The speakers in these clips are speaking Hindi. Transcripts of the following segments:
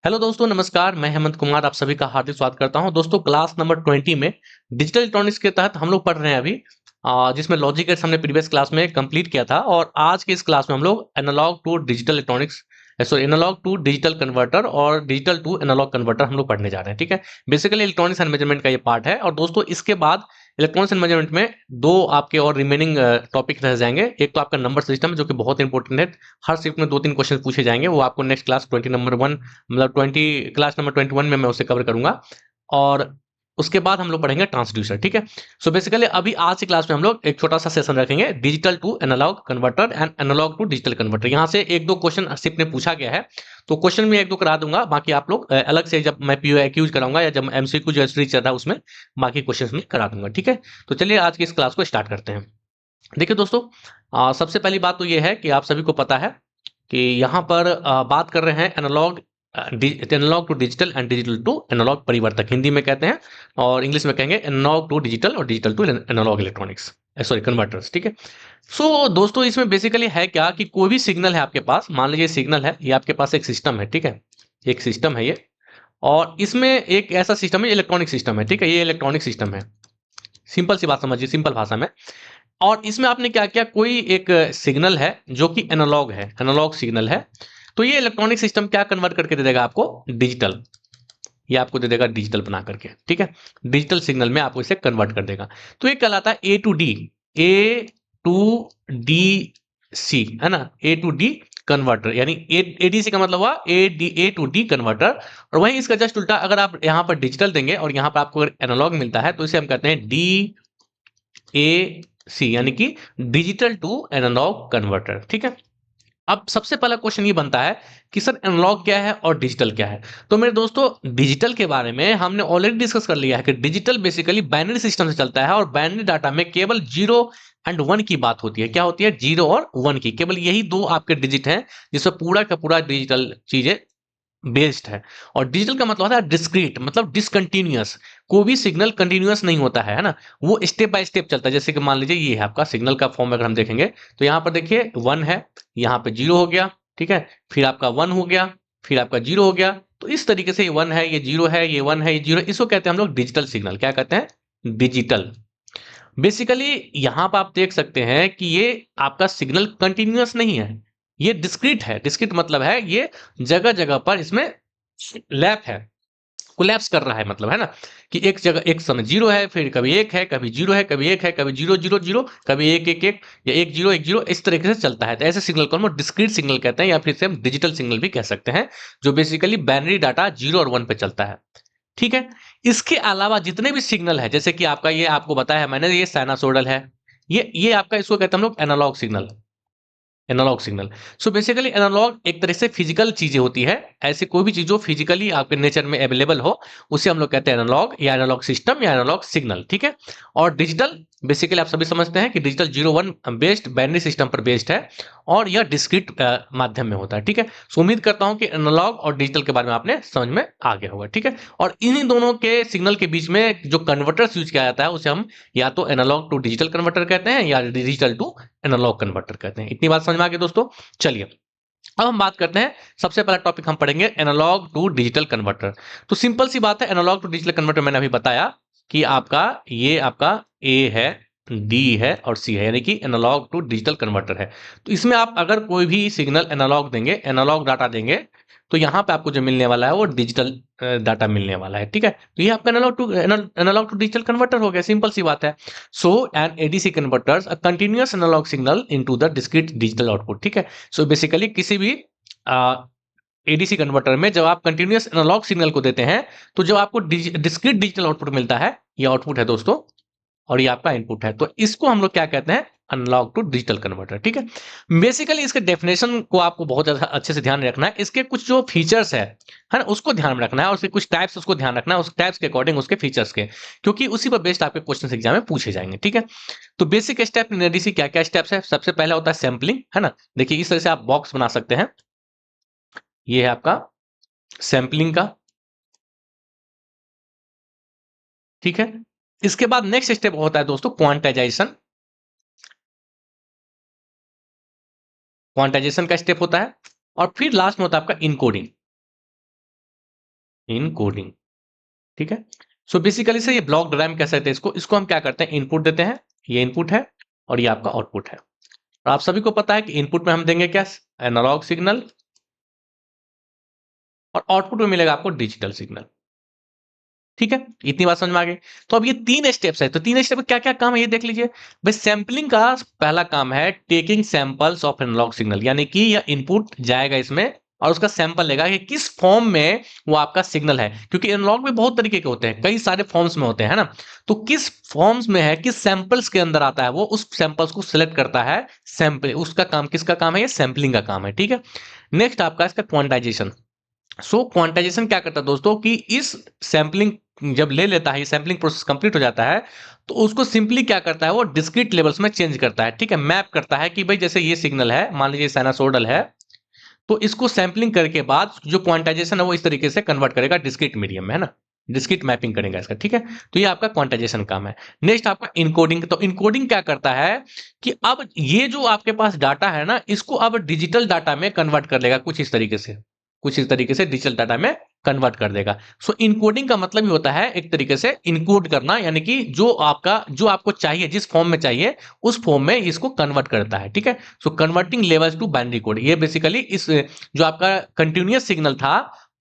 हेलो दोस्तों, नमस्कार। मैं हेमंत कुमार आप सभी का हार्दिक स्वागत करता हूं। दोस्तों, क्लास नंबर 20 में डिजिटल इलेक्ट्रॉनिक्स के तहत हम लोग पढ़ रहे हैं अभी, जिसमें लॉजिक गेट्स हमने प्रीवियस क्लास में कंप्लीट किया था। और आज के इस क्लास में हम लोग analogue to digital electronics, sorry, analogue to digital converter और डिजिटल टू एनालॉग कन्वर्टर हम लोग पढ़ने जा रहे हैं। ठीक है, बेसिकली इलेक्ट्रॉनिक्स एंड मेजरमेंट का ये पार्ट है। और दोस्तों, इसके बाद इलेक्ट्रॉनिक्स एंड मेजरमेंट में दो आपके और रिमेनिंग टॉपिक रह जाएंगे। एक तो आपका नंबर सिस्टम जो कि बहुत इंपॉर्टेंट है। हर शिफ्ट में दो तीन क्वेश्चन पूछे जाएंगे, वो आपको नेक्स्ट क्लास 20 नंबर 1, मतलब 20 क्लास नंबर 21 में मैं उसे कवर करूंगा। और उसके बाद हम लोग पढ़ेंगे ट्रांसड्यूसर। ठीक है, सो बेसिकली अभी आज की क्लास में हम लोग एक छोटा सा सेशन रखेंगे, digital to analogue converter and analogue to digital converter. यहाँ से एक दो क्वेश्चन शिफ्ट में पूछा गया है, तो क्वेश्चन में एक दो करा दूंगा। बाकी आप लोग अलग से जब मैं पीओक्यूज कराऊंगा या जब एमसीक्यू जो सीरीज चल रहा है उसमें बाकी क्वेश्चन में करा दूंगा। ठीक है, तो चलिए आज की इस क्लास को स्टार्ट करते हैं। देखिए दोस्तों, सबसे पहली बात तो ये है कि आप सभी को पता है कि यहाँ पर बात कर रहे हैं analog analog to digital and digital to analog परिवर्तक, हिंदी में कहते हैं। और इंग्लिश में कहेंगे एनालॉग टू डिजिटल और digital to analog electronics, sorry, converters. ठीक है, सो दोस्तों, इसमें बेसिकली है क्या कि कोई भी सिग्नल है आपके पास, मान लीजिए सिग्नल है, ये आपके पास एक सिस्टम है। ठीक है, एक सिस्टम है ये, और इसमें एक ऐसा सिस्टम है, इलेक्ट्रॉनिक सिस्टम है। ठीक है, ये इलेक्ट्रॉनिक सिस्टम है। सिंपल सी बात समझिए, सिंपल भाषा में। और इसमें आपने क्या किया, कोई एक सिग्नल है जो कि एनालॉग है, एनालॉग सिग्नल है। तो ये इलेक्ट्रॉनिक सिस्टम क्या कन्वर्ट करके दे देगा आपको, डिजिटल। ये आपको दे देगा डिजिटल बना करके। ठीक है, डिजिटल सिग्नल में आपको इसे कन्वर्ट कर देगा। तो ये कहलाता है A to D, A to D C, है ना, ए टू डी कन्वर्टर। यानी एडीसी का मतलब हुआ ए टू डी कन्वर्टर। और वहीं इसका जस्ट उल्टा, अगर आप यहाँ पर डिजिटल देंगे और यहाँ पर आपको एनालॉग मिलता है, तो इसे हम कहते हैं डी ए सी, यानी कि डिजिटल टू एनालॉग कन्वर्टर। ठीक है, अब सबसे पहला क्वेश्चन ये बनता है कि सर एनालॉग क्या है और डिजिटल क्या है। तो मेरे दोस्तों, डिजिटल के बारे में हमने ऑलरेडी डिस्कस कर लिया है कि डिजिटल बेसिकली बाइनरी सिस्टम से चलता है, और बाइनरी डाटा में केवल जीरो एंड वन की बात होती है। क्या होती है, जीरो और वन की, केवल यही दो आपके डिजिट हैं जिसमें पूरा का पूरा डिजिटल चीजें बेस्ड है। और डिजिटल का मतलब होता है डिस्क्रीट, मतलब डिसकंटिन्यूअस। कोई भी सिग्नल कंटिन्यूअस नहीं होता है ना, वो स्टेप बाय स्टेप चलता है। जैसे कि मान लीजिए ये है आपका सिग्नल का फॉर्म, अगर हम देखेंगे तो यहाँ पर देखिए वन है, यहाँ पे जीरो हो गया। ठीक है, फिर आपका वन हो गया, फिर आपका जीरो हो गया। तो इस तरीके से ये वन है, ये जीरो है, ये वन है, ये जीरो, इसको कहते हैं हम लोग डिजिटल सिग्नल। क्या कहते हैं, डिजिटल। बेसिकली यहाँ पर आप देख सकते हैं कि ये आपका सिग्नल कंटिन्यूअस नहीं है, ये डिस्क्रीट है। डिस्क्रीट मतलब है ये जगह जगह पर इसमें लैप है, कोलैप्स कर रहा है, मतलब है ना, कि एक जगह एक समय जीरो है, फिर कभी एक है, कभी जीरो है, कभी एक है, कभी जीरो जीरो जीरो, कभी एक एक एक, या एक जीरो, इस तरीके से चलता है। तो ऐसे सिग्नल को हम डिस्क्रीट सिग्नल कहते हैं, या फिर से हम डिजिटल सिग्नल भी कह सकते हैं, जो बेसिकली बाइनरी डाटा जीरो और वन पे चलता है। ठीक है, इसके अलावा जितने भी सिग्नल है, जैसे कि आपका ये आपको बताया है मैंने, ये साइनसोइडल है, ये आपका इसको कहते हैं हम लोग analogue signal, analogue signal. So basically analogue एक तरह से फिजिकल चीजें होती है। ऐसे कोई भी चीज जो फिजिकली आपके नेचर में अवेलेबल हो, उसे हम लोग कहते हैं एनालॉग, या एनालॉग सिस्टम, या एनालॉग सिग्नल। ठीक है, और डिजिटल बेसिकली आप सभी समझते हैं कि digital zero one based binary system पर बेस्ड है, और यह डिस्क्रीट माध्यम में होता है। ठीक है, सो उम्मीद करता हूं कि एनालॉग और डिजिटल के बारे में आपने समझ में आ गया होगा। ठीक है, और इन्हीं दोनों के सिग्नल के बीच में जो कन्वर्टर्स यूज किया जाता है, उसे हम या तो एनालॉग टू डिजिटल कन्वर्टर कहते हैं, या डिजिटल टू एनालॉग कन्वर्टर कहते हैं। इतनी बात समझ में आ गई दोस्तों। चलिए, अब हम बात करते हैं, सबसे पहला टॉपिक हम पढ़ेंगे एनालॉग टू डिजिटल कन्वर्टर। तो सिंपल सी बात है, एनालॉग टू डिजिटल कन्वर्टर मैंने अभी बताया कि आपका ये आपका ए है, डी है और सी है, यानी कि एनालॉग टू डिजिटल कन्वर्टर है। तो इसमें आप अगर कोई भी सिग्नल एनालॉग देंगे, एनालॉग डाटा देंगे, तो यहाँ पे आपको जो मिलने वाला है वो डिजिटल डाटा मिलने वाला है। ठीक है, तो ये आपका एनालॉग टू डिजिटल कन्वर्टर हो गया, सिंपल सी बात है। So an ADC converters a continuous analog signal into the discrete digital output. ठीक है, सो बेसिकली किसी भी एडीसी कन्वर्टर में जब आप कंटिन्यूअस एनालॉग सिग्नल को देते हैं, तो जब आपको डिस्क्रीट डिजिटल आउटपुट मिलता है, ये आउटपुट है दोस्तों, और ये आपका इनपुट है, तो इसको हम लोग क्या कहते हैं, एनालॉग टू डिजिटल कन्वर्टर। ठीक है, बेसिकली इसके डेफिनेशन को आपको बहुत ज्यादा अच्छे से ध्यान रखना है। इसके कुछ जो फीचर्स है ना, उसको ध्यान में रखना है, और उसके कुछ टाइप्स उसको ध्यान रखना है, उस टाइप्स के अकॉर्डिंग उसके फीचर्स के, क्योंकि उसी पर बेस्ड आपके क्वेश्चन एग्जाम में पूछे जाएंगे। ठीक है, तो बेसिक स्टेप इन एडीसी क्या क्या स्टेप्स है, सबसे पहले होता है सैंपलिंग, है ना। देखिए इस तरह से आप बॉक्स बना सकते हैं, ये है आपका सैंपलिंग का। ठीक है, इसके बाद नेक्स्ट स्टेप होता है दोस्तों क्वांटाइजेशन, क्वांटाइजेशन का स्टेप होता है, और फिर लास्ट में होता है आपका इनकोडिंग। इनकोडिंग, ठीक है। सो बेसिकली से ये ब्लॉक डायग्राम कह सकते हैं इसको। इसको हम क्या करते हैं, इनपुट देते हैं, ये इनपुट है और ये आपका आउटपुट है। और आप सभी को पता है कि इनपुट में हम देंगे क्या, एनालॉग सिग्नल, और आउटपुट में मिलेगा आपको डिजिटल सिग्नल, ठीक है। इतनी बात समझ में आ गई। तो अब ये 3 स्टेप्स है, तो 3 स्टेप क्या क्या काम है ये देख लीजिए। भाई सैंपलिंग का पहला काम है taking samples of analogue signal, यानी कि यह इनपुट जाएगा इसमें और उसका सैंपल लेगा कि किस फॉर्म में वो आपका सिग्नल है, क्योंकि एनालॉग में बहुत तरीके के होते हैं, कई सारे फॉर्म्स में होते हैं ना। तो किस फॉर्म्स में है, किस सैंपल्स के अंदर आता है, वो उस सैंपल्स को सिलेक्ट करता है सैंपल। उसका काम किसका काम है, ये सैंपलिंग का काम है, ठीक है। नेक्स्ट आपका इसका क्वांटाइजेशन। सो क्वांटाइजेशन क्या करता है दोस्तों कि इस सैंपलिंग जब ले लेता है, ये सैंपलिंग प्रोसेस कंप्लीट हो जाता है, तो उसको सिंपली क्या करता है, वो डिस्क्रीट लेवल्स में चेंज करता है, ठीक है। मैप करता है कि भाई जैसे ये सिग्नल है, मान लीजिए साइनसोइडल है, तो इसको सैंपलिंग करके बाद जो क्वांटाइजेशन है वो इस तरीके से कन्वर्ट करेगा डिस्क्रीट मीडियम में, है ना। डिस्क्रीट मैपिंग करेगा इसका, ठीक है। तो ये आपका क्वांटाइजेशन काम है। नेक्स्ट आपका इनकोडिंग। तो इनकोडिंग क्या करता है कि अब ये जो आपके पास डाटा है ना, इसको अब डिजिटल डाटा में कन्वर्ट कर लेगा कुछ इस तरीके से, कुछ इस तरीके से डिजिटल डाटा में कन्वर्ट कर देगा। सो इनकोडिंग का मतलब ही होता है एक तरीके से इनकोड करना, यानी कि जो आपको चाहिए, जिस फॉर्म में चाहिए उस फॉर्म में इसको कन्वर्ट करता है, ठीक है। So converting levels to binary code, ये बेसिकली इस जो आपका कंटिन्यूअस सिग्नल था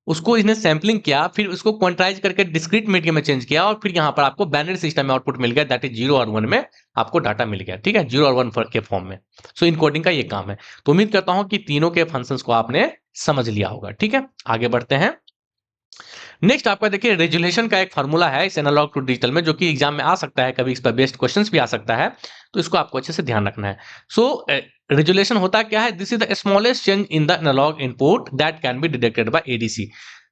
उसको इसने सैंपलिंग किया, फिर उसको क्वांटाइज करके डिस्क्रीट मीडियम में चेंज किया, और फिर यहाँ पर आपको बाइनरी सिस्टम में आउटपुट मिल गया, दैट इज 0 और 1 में आपको डाटा मिल गया, ठीक है, 0 और 1 के फॉर्म में। सो इनकोडिंग का ये काम है। तो उम्मीद करता हूं कि तीनों के फंक्शंस को आपने समझ लिया होगा, ठीक है। आगे बढ़ते हैं। नेक्स्ट आपका देखिए रेजुलेशन का एक फार्मूला है इस एनालॉग टू डिजिटल में, जो कि एग्जाम में आ सकता है, कभी इस पर बेस्ड क्वेश्चंस भी आ सकता है, तो इसको आपको अच्छे से ध्यान रखना है। सो रेजुलेशन होता क्या है, this is the smallest change in the analogue input that can be detected by ADC.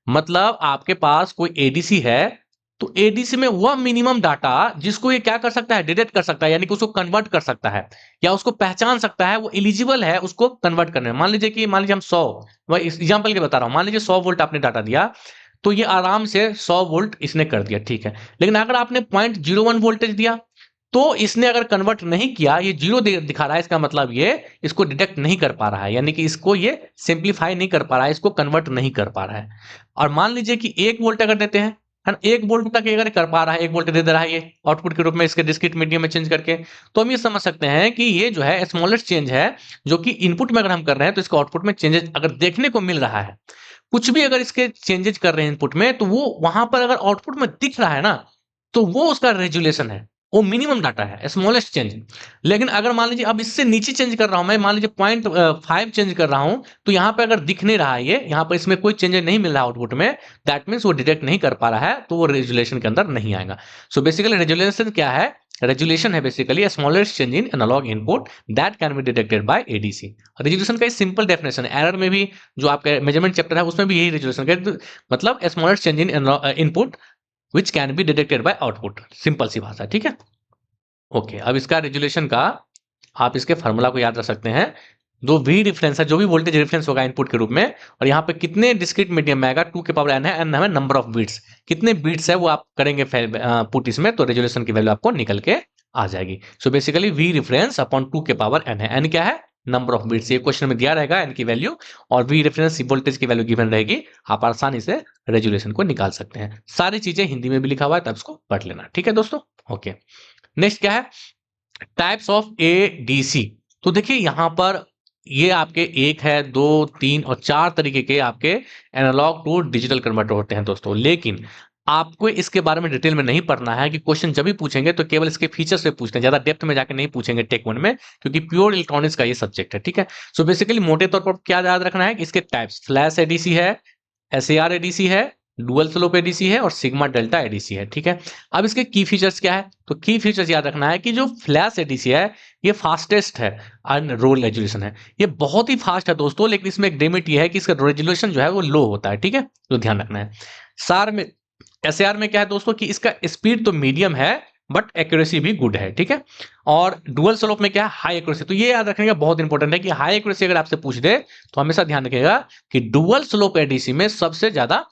मतलब आपके पास कोई एडीसी है, तो एडीसी में वह मिनिमम डाटा जिसको ये क्या कर सकता है, डिटेक्ट कर सकता है, यानी कि उसको कन्वर्ट कर सकता है या उसको पहचान सकता है, वो एलिजिबल है उसको कन्वर्ट करने में। मान लीजिए हम 100, वही एग्जांपल के बता रहा हूं, मान लीजिए 100 वोल्ट आपने डाटा दिया, तो ये आराम से 100 वोल्ट इसने कर दिया, ठीक है। लेकिन अगर आपने 0.01 वोल्टेज दिया, तो इसने अगर कन्वर्ट नहीं किया, ये जीरो दिखा रहा है, इसका मतलब ये इसको डिटेक्ट नहीं कर पा रहा है, यानी कि इसको ये सिंप्लीफाई नहीं कर पा रहा है, इसको कन्वर्ट नहीं कर पा रहा है। और मान लीजिए कि 1 वोल्ट अगर देते हैं, है ना, 1 वोल्ट तक अगर कर पा रहा है, 1 वोल्ट दे दे रहा है ये आउटपुट के रूप में इसके डिस्क्रीट मीडियम में चेंज करके, तो हम ये समझ सकते हैं कि ये जो है स्मॉलेस्ट चेंज है, जो कि इनपुट में अगर हम कर रहे हैं तो इसको आउटपुट में चेंजेस अगर देखने को मिल रहा है, कुछ भी अगर इसके चेंजेस कर रहे हैं इनपुट में, तो वो वहां पर अगर आउटपुट में दिख रहा है ना, तो वो उसका रेजुलेशन है, वो मिनिमम डाटा है, स्मॉलेस्ट चेंज। लेकिन अगर मान लीजिए अब इससे नीचे चेंज कर रहा हूं मैं, मान लीजिए 0.5 चेंज कर रहा हूं, तो यहां पे अगर दिख नहीं रहा है, ये यहां पर इसमें कोई चेंज नहीं मिल रहा आउटपुट में, दैट मीन्स वो डिटेक्ट नहीं कर पा रहा है, तो वो रेजुलेशन के अंदर नहीं आएगा। सो बेसिकली रेजुलेशन क्या है, रेजुलेशन है basically smallest change in analog input that can be detected by ADC. Resolution का सिंपल डेफिनेशन है, एरर में भी जो आपका मेजरमेंट चैप्टर है उसमें भी यही रेजुलेशन का मतलब smallest change in input which can be detected by output, simple सी भाषा, ठीक है। ओके, अब इसका रेजुलेशन का आप इसके फार्मूला को याद रख सकते हैं। जो वी रिफरेंस है, जो भी वोल्टेज रिफरेंस होगा इनपुट के रूप में, और यहाँ पे कितने डिस्क्रीट मीडियम में आएगा, 2 के पावर n है, n हमें नंबर ऑफ बीट्स, कितने बीट्स है वो आप करेंगे पुट इसमें, तो रेजुलेशन की वैल्यू आपको निकल के आ जाएगी। So basically we reference upon 2 के पावर n है, n क्या है, नंबर ऑफ बीट्स, ये क्वेश्चन में दिया रहेगा n की वैल्यू, और वी रेफरेंस वोल्टेज की वैल्यू गिवन रहेगी, आप आसानी से रेजुलेशन को निकाल सकते हैं। सारी चीजें हिंदी में भी लिखा हुआ है, तब इसको पढ़ लेना, ठीक है दोस्तों। ओके, नेक्स्ट क्या है, टाइप्स ऑफ एडीसी। तो देखिए यहां पर ये आपके 1 है, 2, 3 और 4 तरीके के आपके एनालॉग टू डिजिटल कन्वर्टर होते हैं दोस्तों। लेकिन आपको इसके बारे में डिटेल में नहीं पढ़ना है, कि क्वेश्चन जब भी पूछेंगे तो केवल इसके फीचर्स पे पूछते हैं, ज्यादा डेप्थ में जाके नहीं पूछेंगे टेक 1 में, क्योंकि प्योर इलेक्ट्रॉनिक्स का ये सब्जेक्ट है, ठीक है। सो बेसिकली मोटे तौर पर क्या याद रखना है कि इसके टाइप्स फ्लैश एडीसी है, एसएआर एडीसी है, डुअल स्लोप एडीसी है और सिग्मा डेल्टा एडीसी है, ठीक है। अब इसके की फीचर्स क्या है, तो की फीचर्स याद रखना है कि जो फ्लैश एडीसी है ये फास्टेस्ट है एंड रो रेजोल्यूशन है, ये बहुत ही फास्ट है दोस्तों, लेकिन इसमें एक डेमेरिट ये है कि इसका रेजोल्यूशन जो है वो लो होता है, ठीक है, तो ध्यान रखना है। सार में एसएआर में क्या है दोस्तों कि इसका स्पीड तो मीडियम है, बट एक्यूरेसी भी गुड है, ठीक है। और डुअल स्लोप में क्या है, हाई एक्यूरेसी। तो ये याद रखने का बहुत इंपॉर्टेंट है कि हाई एक्यूरेसी अगर आपसे पूछ दे तो हमेशा ध्यान रखिएगा कि डुअल स्लोप एडीसी में सबसे ज्यादा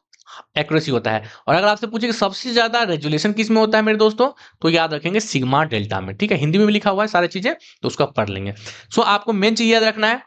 एक्यूरेसी होता है। और अगर आपसे पूछे कि सबसे ज्यादा रेजुलेशन किस में होता है मेरे दोस्तों, तो याद रखेंगे सिग्मा डेल्टा में, ठीक है। हिंदी में भी लिखा हुआ है सारी चीजें, तो उसको आप पढ़ लेंगे। सो आपको मेन चीज याद रखना है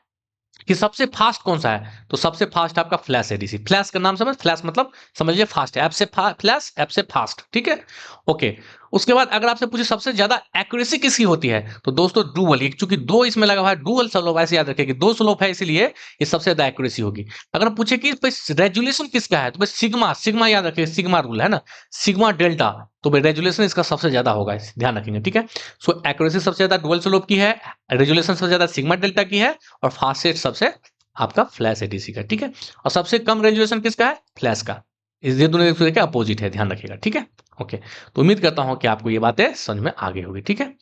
कि सबसे फास्ट कौन सा है, तो सबसे फास्ट आपका फ्लैश एडीसी। फ्लैश का नाम समझ, फ्लैश मतलब समझिए फास्ट है, ऐप से फ्लैश, ऐप से फास्ट, ठीक है। ओके, उसके बाद अगर आपसे पूछे सबसे ज्यादा एक्यूरेसी किसकी होती है, तो दोस्तों डुअल, चूंकि दो इसमें लगा हुआ है, डुअल स्लोप, ऐसे याद रखें कि दो स्लोप है इसलिए ये सबसे ज्यादा एक्यूरेसी होगी। अगर पूछे कि रेजुलेशन किसका है, तो भाई सिग्मा, सिग्मा याद रखें, सिग्मा रूल है ना, सिग्मा डेल्टा, तो भाई रेजुलेशन इसका सबसे ज्यादा होगा, ध्यान रखेंगे, ठीक है। सो एक्यूरेसी सबसे ज्यादा डुअल स्लोप की है, रेजुलेशन सबसे ज्यादा सिग्मा डेल्टा की है, और फास्टेस्ट सबसे आपका फ्लैश एडीसी का, ठीक है। और सबसे कम रेजुलेशन किसका है, फ्लैश का। इस ये दोनों एक दूसरे के अपोजिट है, ध्यान रखिएगा, ठीक है। ओके, तो उम्मीद करता हूं कि आपको ये बातें समझ में आ गई होगी, ठीक है।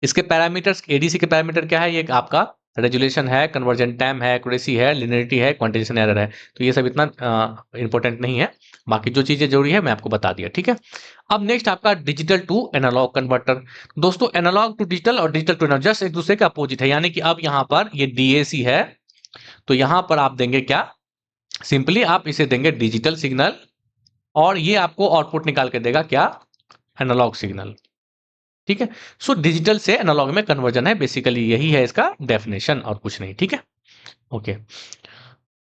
इसके पैरामीटर्स, एडीसी के पैरामीटर क्या है, ये आपका रेजुलेशन है, कन्वर्जन टाइम है, एक्यूरेसी है, लिनियरिटी है, क्वांटिटेशन एरर है। तो ये सब इतना इंपॉर्टेंट नहीं है, बाकी जो चीजें जरूरी है मैं आपको बता दिया, ठीक है। अब नेक्स्ट आपका डिजिटल टू एनालॉग कन्वर्टर। दोस्तों एनालॉग टू डिजिटल और डिजिटल टू एनालॉग जस्ट एक दूसरे के अपोजिट है, यानी कि अब यहाँ पर ये डीएसी है, तो यहां पर आप देंगे क्या, सिंपली आप इसे देंगे डिजिटल सिग्नल, और ये आपको आउटपुट निकाल के देगा क्या, एनालॉग सिग्नल, ठीक है। सो डिजिटल से एनालॉग में कन्वर्जन है, बेसिकली यही है इसका डेफिनेशन और कुछ नहीं, ठीक है। ओके,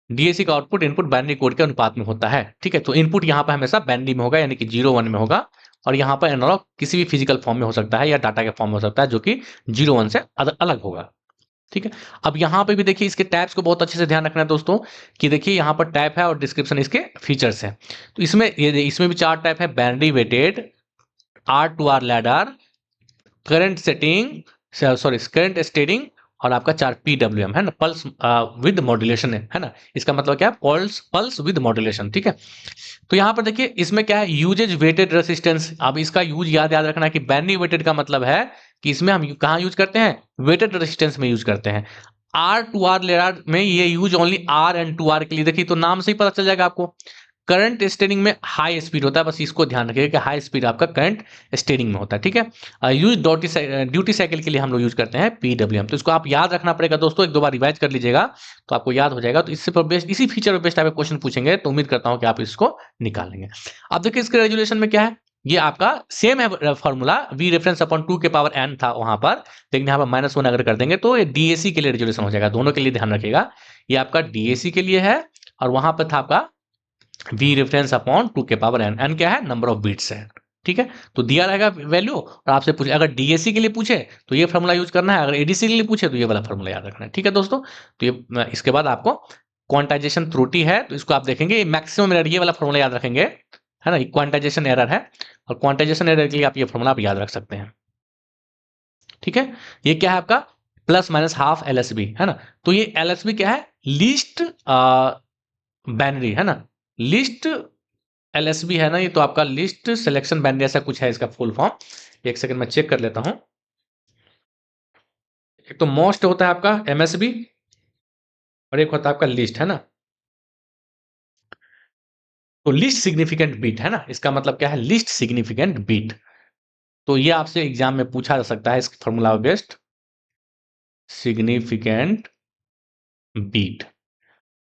डीएसी का आउटपुट इनपुट बाइनरी कोड के अनुपात में होता है, ठीक है। तो इनपुट यहाँ पर हमेशा बाइनरी में होगा, यानी कि 0-1 में होगा, और यहाँ पर एनालॉग किसी भी फिजिकल फॉर्म में हो सकता है या डाटा के फॉर्म में हो सकता है, जो कि 0-1 से अलग होगा, ठीक है। अब यहाँ पे भी देखिए इसके टैब्स को बहुत अच्छे से ध्यान रखना है दोस्तों, कि देखिए यहाँ पर टैब है और डिस्क्रिप्शन इसके फीचर्स है। तो इसमें इसमें भी 4 टैब है, binary weighted, R two R ladder, current setting, sorry current stating, और आपका 4 पीडब्ल्यूएम है ना, पल्स विद मॉड्यूलेशन है ना, इसका मतलब क्या है, पल्स पल्स विद मॉड्यूलेशन, ठीक है। तो यहाँ पर देखिए इसमें क्या है, यूजेज वेटेड रेसिस्टेंस। अब इसका यूज याद याद रखना है कि बाइनरी वेटेड का मतलब है कि इसमें हम कहाँ यूज करते हैं, वेटेड रेसिस्टेंस में यूज करते हैं। आर टू आर लेयर में ये use only R and two R के लिए, देखिए तो नाम से ही पता चल जाएगा आपको। करंट स्टेरिंग में हाई स्पीड होता है, बस इसको ध्यान रखिएगा कि हाई स्पीड आपका करंट स्टेरिंग में होता है, ठीक है। यूज ड्यूटी साइकिल के लिए हम लोग यूज करते हैं पीडब्ल्यूएम, तो इसको आप याद रखना पड़ेगा दोस्तों, एक दो बार रिवाइज कर लीजिएगा तो आपको याद हो जाएगा। तो इससे पर बेस्ड, इसी फीचर पर बेस्ड आप क्वेश्चन पूछेंगे, तो उम्मीद करता हूं कि आप इसको निकाल लेंगे। अब देखिए इसके रेजुलेशन में क्या है, ये आपका सेम है फॉर्मूला, वी रेफरेंस अपॉन 2 के पावर n था वहां पर, लेकिन यहाँ पर -1 अगर कर देंगे तो ये डीएसी के लिए रेजुलेशन हो जाएगा, दोनों के लिए ध्यान रखिएगा। ये आपका डीएसी के लिए है, और वहां पर था आपका वी रेफरेंस अपॉन 2 के पावर n, n क्या है, नंबर ऑफ बिट्स है, ठीक है। तो दिया रहेगा वैल्यू, और आपसे पूछे अगर डीएसी के लिए पूछे तो ये फॉर्मूला यूज करना है, अगर एडीसी के लिए पूछे तो ये वाला फॉर्मूला याद रखना है, ठीक है दोस्तों। तो ये इसके बाद आपको क्वांटाइजेशन त्रुटि है, तो इसको आप देखेंगे मैक्सिमम एरर, ये वाला फॉर्मूला याद रखेंगे, है ना, क्वांटाइजेशन एरर है, और क्वांटाइजेशन एरर के लिए आप ये फॉर्मूला आप याद रख सकते हैं, ठीक है। ये क्या है आपका प्लस माइनस हाफ एलएसबी, है ना। तो ये एलएसबी क्या है, लीस्ट बाइनरी, है ना, लिस्ट एलएसबी है ना, ये तो आपका लिस्ट सिलेक्शन बाइनरी ऐसा कुछ है इसका फुल फॉर्म। एक सेकंड में चेक कर लेता हूं। एक तो मोस्ट होता है आपका एमएसबी, और एक होता है आपका लिस्ट, है ना। तो लिस्ट सिग्निफिकेंट बीट, है ना, इसका मतलब क्या है, लिस्ट सिग्निफिकेंट बीट। तो ये आपसे एग्जाम में पूछा जा सकता है, इस फॉर्मूला बेस्ड सिग्निफिकेंट बीट।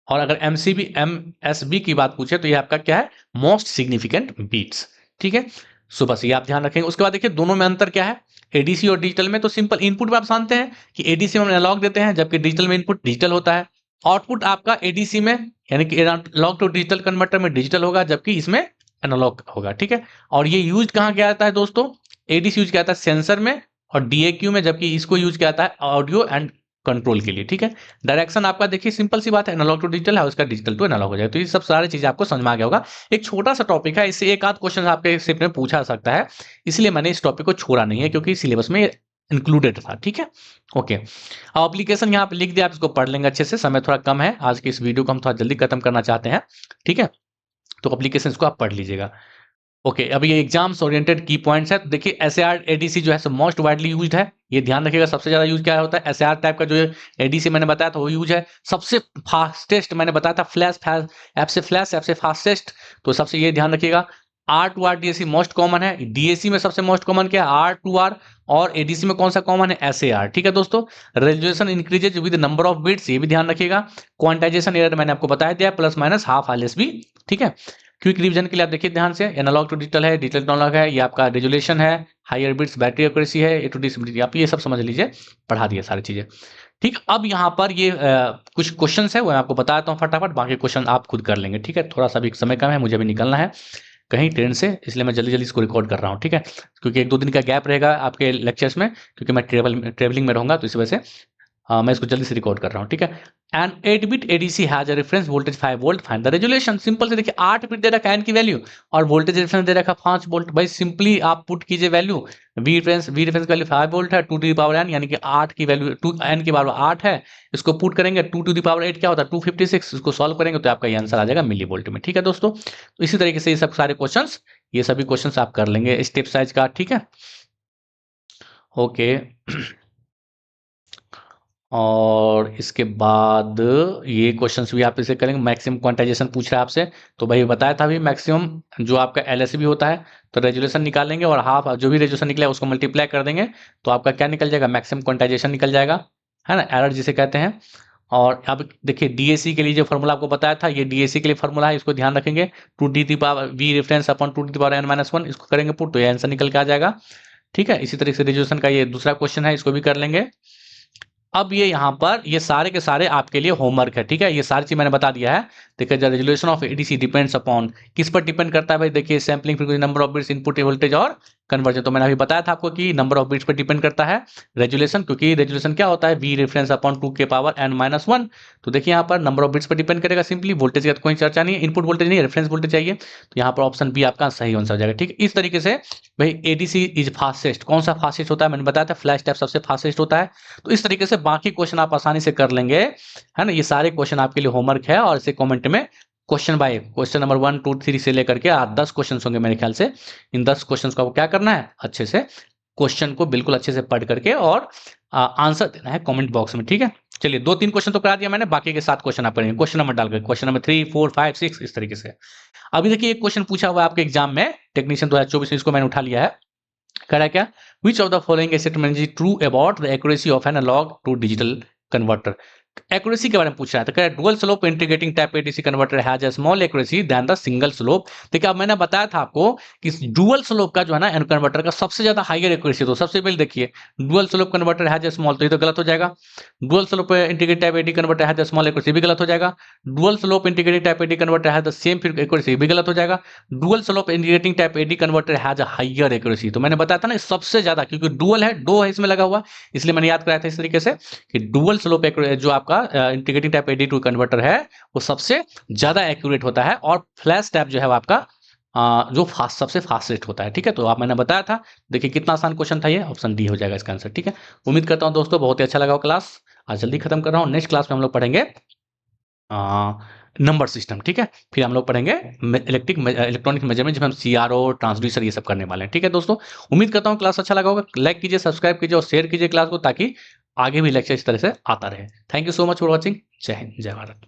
और अगर एमसीबी एमएसबी की बात पूछे तो ये आपका क्या है, मोस्ट सिग्निफिकेंट बीट्स, ठीक है। सो बस ये आप ध्यान रखेंगे। उसके बाद देखिए दोनों में अंतर क्या है, एडीसी और डिजिटल में, तो सिंपल इनपुट में आप जानते हैं कि एडीसी में हम एनालॉग देते हैं, जबकि डिजिटल में इनपुट डिजिटल होता है। आउटपुट आपका एडीसी में, यानी कि एनालॉग टू डिजिटल कन्वर्टर में डिजिटल होगा, जबकि इसमें एनालॉग होगा, ठीक है। और ये यूज कहाँ किया जाता है दोस्तों, एडीसी यूज किया जाता है सेंसर में और डीएक्यू में, जबकि इसको यूज किया जाता है ऑडियो एंड कंट्रोल के लिए, ठीक है। डायरेक्शन आपका देखिए सिंपल सी बात है, एनालॉग टू डिजिटल है, उसका डिजिटल टू एनालॉग हो जाएगा। तो ये सब सारी चीजें आपको समझ में आ गया होगा। एक छोटा सा टॉपिक है, इससे एक आध क्वेश्चन आपके सिर्फ में पूछा सकता है, इसलिए मैंने इस टॉपिक को छोड़ा नहीं है, क्योंकि सिलेबस में इंक्लूडेड था, ठीक है। ओके, अब एप्लीकेशन यहाँ पे लिख दिया, आप इसको पढ़ लेंगे अच्छे से, समय थोड़ा कम है, आज की इस वीडियो को हम थोड़ा जल्दी खत्म करना चाहते हैं, ठीक है। तो एप्लीकेशन को आप पढ़ लीजिएगा। ओके, अब ये एग्जाम्स ओरिएंटेड की पॉइंट्स है। तो देखिए एसएआर एडीसी जो है मोस्ट वाइडली यूज्ड है, ये ध्यान रखिएगा। सबसे ज्यादा यूज क्या होता है, एसएआर टाइप का जो एडीसी मैंने बताया था वो यूज है। सबसे फास्टेस्ट मैंने बताया था फ्लैश, ऐप से फास्टेस्ट, तो सबसे ये ध्यान रखिएगा। R two R DAC most common है, डीएसी में सबसे मोस्ट कॉमन क्या है, आर टू आर, और एडीसी में कौन सा कॉमन है, एसएआर, ठीक है दोस्तों। Resolution increases with number of bits, ये भी ध्यान रखिएगा। क्वांटाइजेशन एरर मैंने आपको बताया दिया, प्लस माइनस हाफ एलएसबी, ठीक है। क्विक रिवीजन के लिए आप देखिए ध्यान से, एनालॉग टू डिजिटल है, डिजिटल टू एनालॉग है, ये आपका रेजुलेशन है, हायर बिट्स बैटरी एक्यूरेसी है, ए टू डी स्टेबिलिटी, आप ये सब समझ लीजिए, पढ़ा दिया सारी चीजें। ठीक, अब यहाँ पर ये कुछ क्वेश्चंस है वो मैं आपको बताता हूँ फटाफट, बाकी क्वेश्चन आप खुद कर लेंगे। ठीक है, थोड़ा सा भी समय कम है, मुझे भी निकलना है कहीं ट्रेन से, इसलिए मैं जल्दी जल्दी इसको रिकॉर्ड कर रहा हूँ। ठीक है, क्योंकि 1-2 दिन का गैप रहेगा आपके लेक्चर्स में, क्योंकि मैं ट्रेवलिंग में रहूंगा, तो इस वजह से मैं इसको जल्दी से रिकॉर्ड कर रहा हूँ। ठीक है, and 8 bit ADC has a reference voltage 5 volt, find the resolution. Simple से देखिए, 8 बिट दे रखा है एन की वैल्यू और वोल्टेज रेफरेंस दे रखा 5 वोल्ट। भाई सिंपली आप पुट कीजिए value, we reference value 5 volt है, 2 टू द पावर एन, यानी कि 8 की वैल्यू 2 एन की पावर 8 है, इसको पुट करेंगे 2 टू द पावर 8 क्या होता है 256, इसको सॉल्व करेंगे तो आपका ये आंसर आ जाएगा मिली वोल्ट में। ठीक है दोस्तों, तो इसी तरीके से ये सब सारे क्वेश्चंस, ये सभी क्वेश्चंस आप कर लेंगे स्टेप साइज का। ठीक है, ओके। और इसके बाद ये क्वेश्चंस भी आप इसे करेंगे, मैक्सिमम क्वांटाइजेशन पूछ रहा है आपसे, तो भाई बताया था भी मैक्सिमम जो आपका एलएसबी होता है, तो रेजुलेशन निकालेंगे और हाफ जो भी रेजुलेशन निकला उसको मल्टीप्लाई कर देंगे, तो आपका क्या निकल जाएगा, मैक्सिमम क्वांटाइजेशन निकल जाएगा, है ना, एरर जिसे कहते हैं। और अब देखिए डीएसी के लिए जो फॉर्मूला आपको बताया था, ये डीएसी के लिए फॉर्मूला है, इसको ध्यान रखेंगे, 2 to the power V reference upon 2 to the power N minus 1, इसको करेंगे पुट तो ये आंसर निकल के आ जाएगा। ठीक है, इसी तरीके से रेजुलेशन का ये दूसरा क्वेश्चन है, इसको भी कर लेंगे। अब ये यहाँ पर ये सारे के सारे आपके लिए होमवर्क है। ठीक है, ये सारी चीज मैंने बता दिया है। देखिए, the resolution of ADC depends upon, किस पर डिपेंड करता है भाई, देखिए sampling frequency, number of bits, input voltage और कन्वर्जन। तो मैंने अभी बताया था आपको कि नंबर ऑफ बिट्स पर डिपेंड करता है रेजुलेशन, क्योंकि रेजुलेशन क्या होता है, वी रेफरेंस अपॉन 2 के पावर एन माइनस 1। तो देखिए यहाँ पर नंबर ऑफ बिट्स पर डिपेंड करेगा सिंपली, वोल्टेज का तो कोई चर्चा नहीं है, इनपुट वोल्टेज नहीं, रेफरेंस वोल्टेज चाहिए, तो यहाँ पर ऑप्शन बी आपका सही आंसर हो जाएगा। ठीक है, इस तरीके से भाई एडीसी इज फास्टेस्ट, कौन सा फास्टेस्ट होता है, मैंने बताया था फ्लैश टाइप सबसे फास्टेस्ट होता है। तो इस तरीके से बाकी क्वेश्चन आप आसानी से कर लेंगे, है ना, ये सारे क्वेश्चन आपके लिए होमवर्क है, और इसे कमेंट में क्वेश्चन बाय क्वेश्चन नंबर 1, 2, 3 से लेकर के 10 क्वेश्चन होंगे मेरे ख्याल से। इन 10 क्वेश्चन को आपको क्या करना है, अच्छे से क्वेश्चन को बिल्कुल अच्छे से पढ़ करके और आंसर देना है कमेंट बॉक्स में। ठीक है, चलिए 2-3 क्वेश्चन तो करा दिया मैंने, बाकी के 7 क्वेश्चन आप करेंगे क्वेश्चन नंबर डालकर, क्वेश्चन नंबर 3, 4, 5, 6 इस तरीके से। अभी देखिए एक क्वेश्चन पूछा हुआ है आपके एग्जाम में टेक्नीशियन 2024 में, इसको मैंने उठा लिया है। कह रहा है क्या, which of the following statement is true about the accuracy of an analog to digital converter. Accuracy के बारे में पूछ रहा है, तो कह रहा है dual slope integrating type ADC converter has a small accuracy than the single slope. देखिए अब मैंने बताया था आपको कि डुअल स्लोप का जो है ना एन कन्वर्टर का सबसे ज्यादा हाईयर एक्यूरेसी, तो सबसे पहले देखिए dual slope converter has a small, तो ये तो गलत हो जाएगा। Dual slope integrated type AD converter has a small accuracy भी गलत हो जाएगा। Dual slope integrated type AD converter has the same फिर एक्यूरेसी भी गलत हो जाएगा। Dual slope integrating type AD converter has a higher accuracy, तो मैंने बताया था ना सबसे ज्यादा, क्योंकि डुअल है, दो है इसमें लगा हुआ, इसलिए मैंने याद कराया था इस तरीके से कि डुअल स्लोप जो आपका integrating type AD to converter है वो सबसे ज्यादा एक्यूरेट होता है, और फ्लैश टाइप जो है वो आपका जो फास्ट सबसे फास्टेस्ट होता है। ठीक है, तो आप मैंने बताया था, देखिए कितना आसान क्वेश्चन था ये, ऑप्शन डी हो जाएगा इसका आंसर। ठीक है, उम्मीद करता हूं दोस्तों बहुत ही अच्छा लगा क्लास, आज जल्दी खत्म कर रहा हूं, नेक्स्ट क्लास में हम लोग पढ़ेंगे नंबर सिस्टम। ठीक है, फिर हम लोग पढ़ेंगे इलेक्ट्रॉनिक मेजरमेंट, जिसमें हम सीआरओ ट्रांसड्यूसर ये सब करने वाले हैं। ठीक है दोस्तों, उम्मीद करता हूँ क्लास अच्छा लगा होगा, लाइक कीजिए, सब्सक्राइब कीजिए और शेयर कीजिए क्लास को, ताकि आगे भी लेक्चर इस तरह से आता रहे। Thank you so much for watching, जय हिंद, जय भारत।